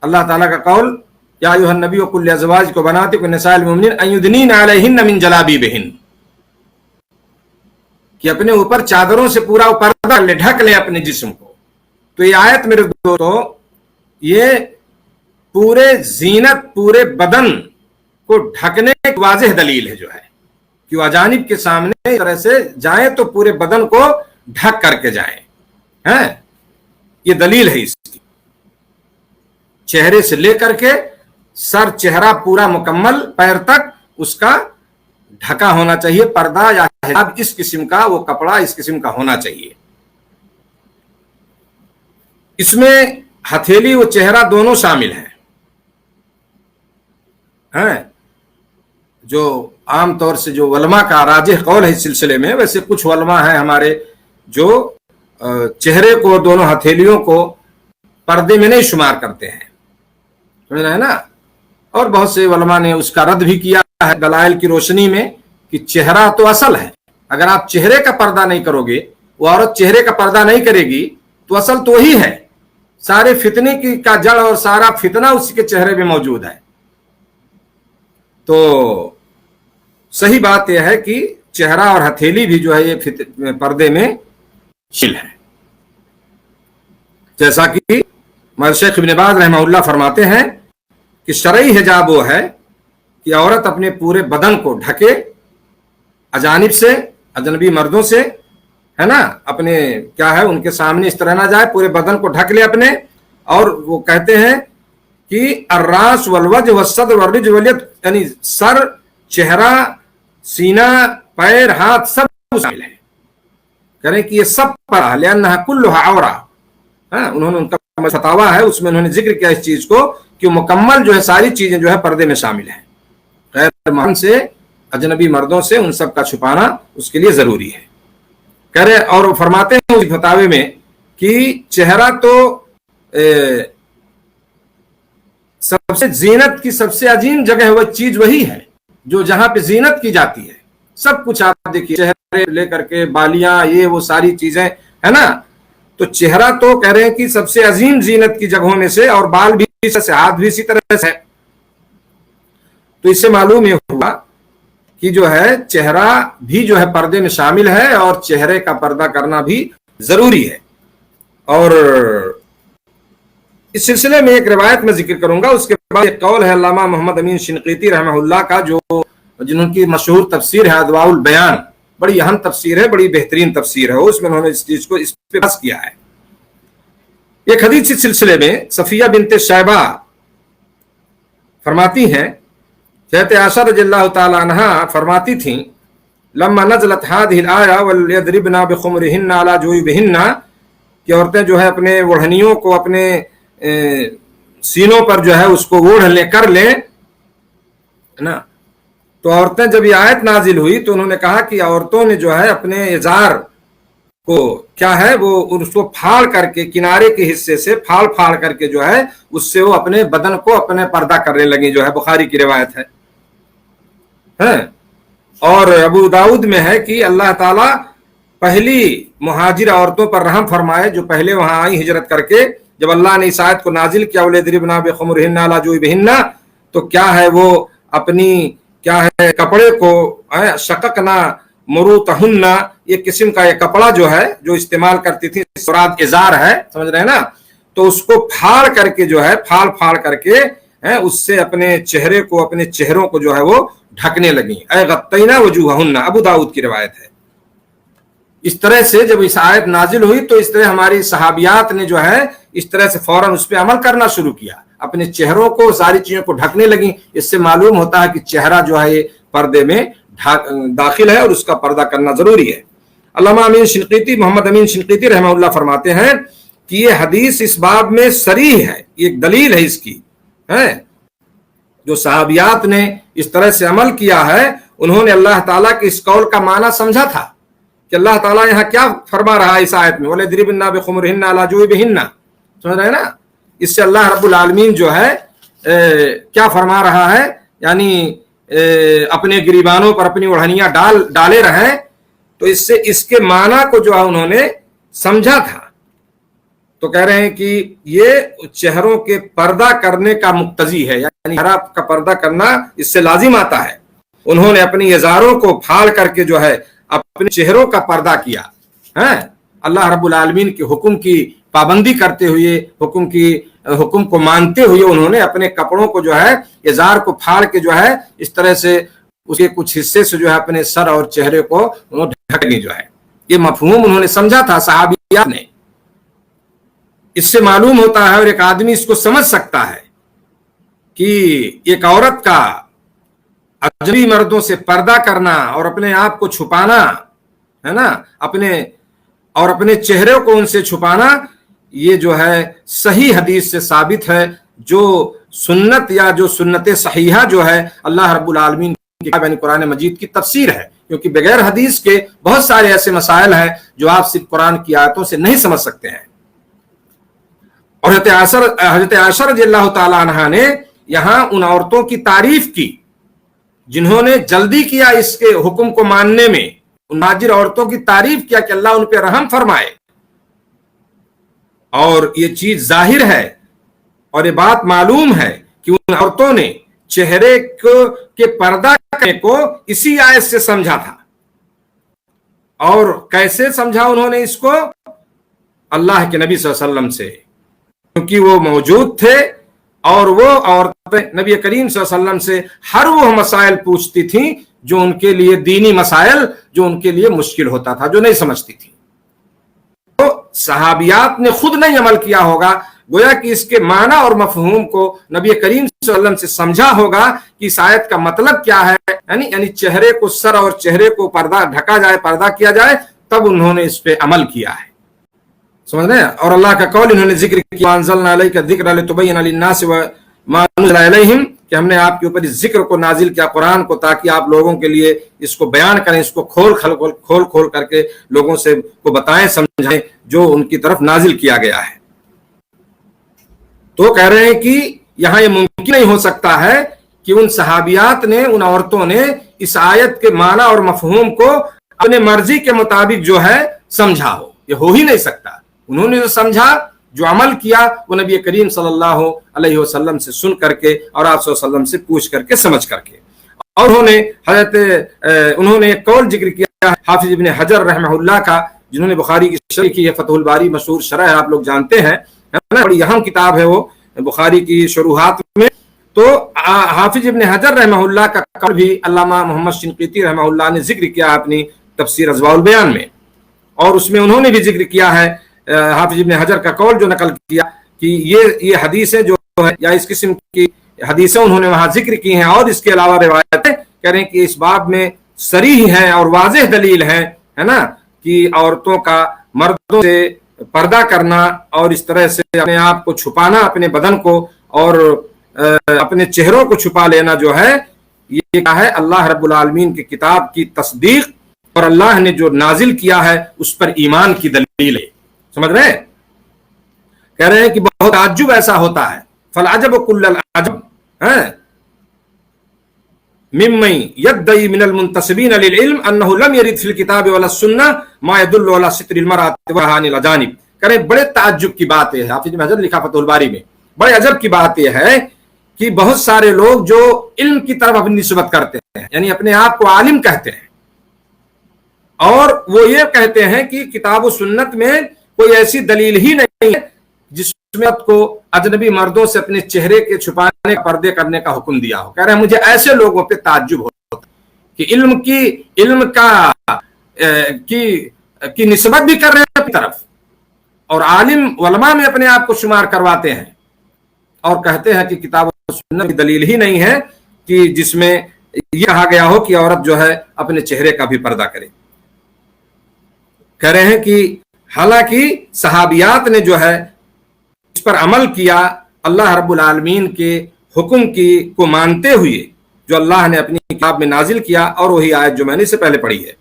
اللہ تعالیٰ کا قول یا ایھا النبی قل لازواجک وبناتک ونساء المؤمنین ان یدنین علیہن من جلابیبہن، کہ اپنے اوپر چادروں سے پورا پردہ لے، ڈھک لیں اپنے جسم کو. تو یہ آیت میرے دوستو یہ پورے زینت، پورے بدن کو ڈھکنے کی واضح دلیل ہے جو ہے کہ وہ اجانب کے سامنے اس طرح سے جائیں تو پورے بدن کو ڈھک کر کے جائیں. یہ دلیل ہے اس کی، چہرے سے لے کر کے سر چہرہ پورا مکمل پیر تک اس کا ڈھکا ہونا چاہیے، پردہ یا حجاب اس قسم کا، وہ کپڑا اس قسم کا ہونا چاہیے. اس میں ہتھیلی و چہرہ دونوں شامل ہیں. جو عام طور سے جو علماء کا راجح قول ہے اس سلسلے میں، ویسے کچھ علماء ہیں ہمارے جو چہرے کو، دونوں ہتھیلیوں کو پردے میں نہیں شمار کرتے ہیں، سمجھ رہے ہیں نا. اور بہت سے علماء نے اس کا رد بھی کیا ہے دلائل کی روشنی میں کہ چہرہ تو اصل ہے. اگر آپ چہرے کا پردہ نہیں کرو گے، وہ عورت چہرے کا پردہ نہیں کرے گی تو اصل تو وہی ہے. سارے فتنے کا جڑ اور سارا فتنہ اسی کے چہرے میں موجود ہے. تو صحیح بات یہ ہے کہ چہرہ اور ہتھیلی بھی جو ہے یہ پردے میں شامل ہے. جیسا کہ ہمارے شیخ ابن باز رحمہ اللہ فرماتے ہیں کہ شرعی حجاب وہ ہے کہ عورت اپنے پورے بدن کو ڈھکے اجانب سے، اجنبی مردوں سے، ہے نا، اپنے کیا ہے ان کے سامنے اس طرح نہ جائے، پورے بدن کو ڈھک لے اپنے. اور وہ کہتے ہیں کہ الراس والوجه والصدر والرجل والید، یعنی سر، چہرہ، سینہ، پیر، ہاتھ سب شامل ہے. کریں کہ یہ سب پر لأنها كلها عورة. انہوں نے ان کا فتاویٰ ہے اس میں انہوں نے ذکر کیا اس چیز کو کہ مکمل جو ہے ساری چیزیں جو ہے پردے میں شامل ہیں. غیر محرم سے، اجنبی مردوں سے ان سب کا چھپانا اس کے لیے ضروری ہے. کہہ رہے اور فرماتے ہیں اس فتاوے میں کہ چہرہ تو سب سے زینت کی سب سے عظیم جگہ وہ چیز وہی ہے جو جہاں پہ زینت کی جاتی ہے. سب کچھ آپ دیکھیے، چہرے لے کر کے بالیاں، یہ وہ ساری چیزیں ہے نا. تو چہرہ تو کہہ رہے ہیں کہ سب سے عظیم زینت کی جگہوں میں سے، اور بال بھی، ہاتھ بھی اسی طرح سے. تو اس سے معلوم یہ ہوا کہ جو ہے چہرہ بھی جو ہے پردے میں شامل ہے، اور چہرے کا پردہ کرنا بھی ضروری ہے. اور اس سلسلے میں ایک روایت میں ذکر کروں گا، اس کے بعد ایک قول ہے علامہ محمد امین شنقیطی رحمہ اللہ کا، جنہوں کی مشہور تفسیر ہے ادواء البیان، بڑی اہم تفسیر ہے، بڑی بہترین تفسیر ہے. اس میں انہوں نے اس چیز کو اس پہ بحث کیا ہے. ایک حدیث اس سلسلے میں صفیہ بنت شیبہ فرماتی ہیں، حضرت عائشہ رضی اللہ تعالی عنہا فرماتی تھیں لما نزلت هذه الآية وليضربن بخمرهن على جيوبهن، کہ عورتیں جو ہے اپنے اوڑھنیوں کو اپنے سینوں پر جو ہے اس کو اوڑھ لے کر لیں نا. تو عورتیں جب یہ آیت نازل ہوئی تو انہوں نے کہا کہ عورتوں نے جو ہے اپنے ازار کو کیا ہے وہ اس کو پھاڑ کر کے، کنارے کے حصے سے پھاڑ کر کے جو ہے اس سے وہ اپنے بدن کو اپنے پردہ کرنے لگی، جو ہے بخاری کی روایت ہے. اور ابو داؤد میں ہے کہ اللہ تعالیٰ پہلی مہاجر عورتوں پر رحم فرمائے جو پہلے وہاں آئی ہجرت کر کے. جب اللہ نے اس آیت کو نازل کیا وَلْيَضْرِبْنَ بِخُمُرِهِنَّ عَلَى جُوبِهِنَّ، تو کیا ہے وہ اپنی کیا ہے کپڑے کو شققنا مروتہن، یہ قسم کا یہ کپڑا جو ہے جو استعمال کرتی تھی، مراد ازار ہے، سمجھ رہے ہیں نا. تو اس کو پھاڑ کر کے جو ہے پھاڑ کر کے اس سے اپنے چہرے کو، اپنے چہروں کو جو ہے وہ ڈھکنے لگیں. اے غطینا وجوہہن، ابو داؤد کی روایت ہے. اس طرح سے جب اس آیت نازل ہوئی تو اس طرح ہماری صحابیات نے جو ہے اس طرح سے فوراً اس پہ عمل کرنا شروع کیا، اپنے چہروں کو، ساری چیزوں کو ڈھکنے لگیں. اس سے معلوم ہوتا ہے کہ چہرہ جو ہے یہ پردے میں داخل ہے اور اس کا پردہ کرنا ضروری ہے. علامہ امین شنقیطی، محمد امین شنقیطی رحمہ اللہ فرماتے ہیں کہ یہ حدیث اس باب میں صریح ہے، ایک دلیل ہے اس کی. جو صحابیات نے اس طرح سے عمل کیا ہے انہوں نے اللہ تعالیٰ کے اس قول کا معنی سمجھا تھا کہ اللہ تعالیٰ یہاں کیا فرما رہا ہے اس آیت میں وَلْيَضْرِبْنَ بِخُمُرِهِنَّ عَلَى جُوبِهِنَّ. سمجھ رہے ہیں نا. اس سے اللہ رب العالمین جو ہے کیا فرما رہا ہے، یعنی اپنے گریبانوں پر اپنی اوڑھنیاں ڈالے رہیں. تو اس سے اس کے معنی کو جو ہے انہوں نے سمجھا تھا. تو کہہ رہے ہیں کہ یہ چہروں کے پردہ کرنے کا مقتضی ہے، یعنی چہرہ کا پردہ کرنا اس سے لازم آتا ہے۔ انہوں نے اپنی ازاروں کو پھاڑ کر کے جو ہے اپنے چہروں کا پردہ کیا ہے، اللہ رب العالمین کے حکم کی پابندی کرتے ہوئے، حکم کو مانتے ہوئے انہوں نے اپنے کپڑوں کو جو ہے ازار کو پھاڑ کے جو ہے اس طرح سے اس کے کچھ حصے سے جو ہے اپنے سر اور چہرے کو انہوں ڈھک لی جو ہے۔ یہ مفہوم انہوں نے سمجھا تھا صحابیات نے۔ اس سے معلوم ہوتا ہے اور ایک آدمی اس کو سمجھ سکتا ہے کہ ایک عورت کا اجنبی مردوں سے پردہ کرنا اور اپنے آپ کو چھپانا ہے نا، اپنے چہرے کو ان سے چھپانا، یہ جو ہے صحیح حدیث سے ثابت ہے، جو سنت یا جو سنت صحیحہ جو ہے اللہ رب العالمین کی یعنی قرآن مجید کی تفسیر ہے، کیونکہ بغیر حدیث کے بہت سارے ایسے مسائل ہیں جو آپ صرف قرآن کی آیتوں سے نہیں سمجھ سکتے ہیں۔ اور حضرت عائشہ رضی اللہ تعالی عنہا نے یہاں ان عورتوں کی تعریف کی جنہوں نے جلدی کیا اس کے حکم کو ماننے میں، ان مہاجر عورتوں کی تعریف کیا کہ اللہ ان پہ رحم فرمائے۔ اور یہ چیز ظاہر ہے اور یہ بات معلوم ہے کہ ان عورتوں نے چہرے کے پردہ کرنے کو اسی آیت سے سمجھا تھا۔ اور کیسے سمجھا انہوں نے اس کو؟ اللہ کے نبی صلی اللہ علیہ وسلم سے، کیونکہ وہ موجود تھے اور وہ عورتیں نبی کریم صلی اللہ علیہ وسلم سے ہر وہ مسائل پوچھتی تھیں جو ان کے لیے دینی مسائل جو ان کے لیے مشکل ہوتا تھا، جو نہیں سمجھتی تھی۔ تو صحابیات نے خود نہیں عمل کیا ہوگا، گویا کہ اس کے معنی اور مفہوم کو نبی کریم صلی اللہ علیہ وسلم سے سمجھا ہوگا کہ اس آیت کا مطلب کیا ہے، یعنی چہرے کو، سر اور چہرے کو پردہ ڈھکا جائے، پردہ کیا جائے، تب انہوں نے اس پہ عمل کیا ہے۔ سمجھ رہے ہیں؟ اور اللہ کا قول انہوں نے ذکر کیا، وانزلنا الیک الذکر لتبین للناس ما نزل الیہم، کہ ہم نے آپ کے اوپر اس ذکر کو نازل کیا، قرآن کو، تاکہ آپ لوگوں کے لیے اس کو بیان کریں، اس کو کھول کر کے لوگوں سے کو بتائیں، سمجھائیں جو ان کی طرف نازل کیا گیا ہے۔ تو کہہ رہے ہیں کہ یہاں یہ ممکن نہیں ہو سکتا ہے کہ ان صحابیات نے، ان عورتوں نے اس آیت کے معنی اور مفہوم کو اپنے مرضی کے مطابق جو ہے سمجھا ہو، یہ ہو ہی نہیں سکتا۔ انہوں نے جو سمجھا، جو عمل کیا، وہ نبی کریم صلی اللہ علیہ وسلم سے سن کر کے اور آپ صلی اللہ علیہ وسلم سے پوچھ کر کے، سمجھ کر کے۔ اور انہوں نے ایک قول ذکر کیا حافظ ابن حجر رحمہ اللہ کا، جنہوں نے بخاری کی شرح کی ہے، فتح الباری مشہور شرح ہے، آپ لوگ جانتے ہیں، بڑی اہم کتاب ہے وہ بخاری کی شروحات میں۔ تو حافظ ابن حجر رحمہ اللہ کا قول بھی علامہ محمد شنقیطی رحمہ اللہ نے ذکر کیا اپنی تفسیر اضواء البیان میں، اور اس میں انہوں نے بھی ذکر کیا ہے، حافظ ابن حجر کا قول جو نقل کیا کہ یہ حدیثیں جو ہے یا اس قسم کی حدیثیں انہوں نے وہاں ذکر کی ہیں، اور اس کے علاوہ روایتیں کہہ رہے ہیں کہ اس باب میں صریح ہیں اور واضح دلیل ہے نا، کہ عورتوں کا مردوں سے پردہ کرنا اور اس طرح سے اپنے آپ کو چھپانا، اپنے بدن کو اور اپنے چہروں کو چھپا لینا جو ہے، یہ کیا ہے؟ اللہ رب العالمین کی کتاب کی تصدیق اور اللہ نے جو نازل کیا ہے اس پر ایمان کی دلیل ہے۔ سمجھ رہے ہیں؟ کہہ رہے ہیں کہ بہت تعجب ایسا ہوتا ہے، فالعجب کل العجب ممن يدعي من المنتسبين للعلم انه لم يرد في الكتاب ولا السنه ما يدل على ستر المرأة وعن الاجانب۔ کریں بڑے تعجب کی بات ہے، حافظ ابن حجر لکھا فتح الباری میں، بڑے عجب کی بات یہ ہے کہ بہت سارے لوگ جو علم کی طرف اپنی نسبت کرتے ہیں، یعنی اپنے آپ کو عالم کہتے ہیں، اور وہ یہ کہتے ہیں کہ کتاب و سنت میں کوئی ایسی دلیل ہی نہیں ہے جس میں کو اجنبی مردوں سے اپنے چہرے کے چھپانے، پردے کرنے کا حکم دیا ہو۔ کہہ رہے ہیں مجھے ایسے لوگوں پہ تعجب ہوتا کہ علم کی نسبت بھی کر رہے ہیں اپنی طرف، اور عالم علماء میں اپنے آپ کو شمار کرواتے ہیں، اور کہتے ہیں کہ کتاب و سنت کی دلیل ہی نہیں ہے کہ جس میں یہ کہا گیا ہو کہ عورت جو ہے اپنے چہرے کا بھی پردہ کرے۔ کہہ رہے ہیں کہ حالانکہ صحابیات نے جو ہے اس پر عمل کیا، اللہ رب العالمین کے حکم کو مانتے ہوئے جو اللہ نے اپنی کتاب میں نازل کیا، اور وہی آیت جو میں نے اس سے پہلے پڑھی ہے۔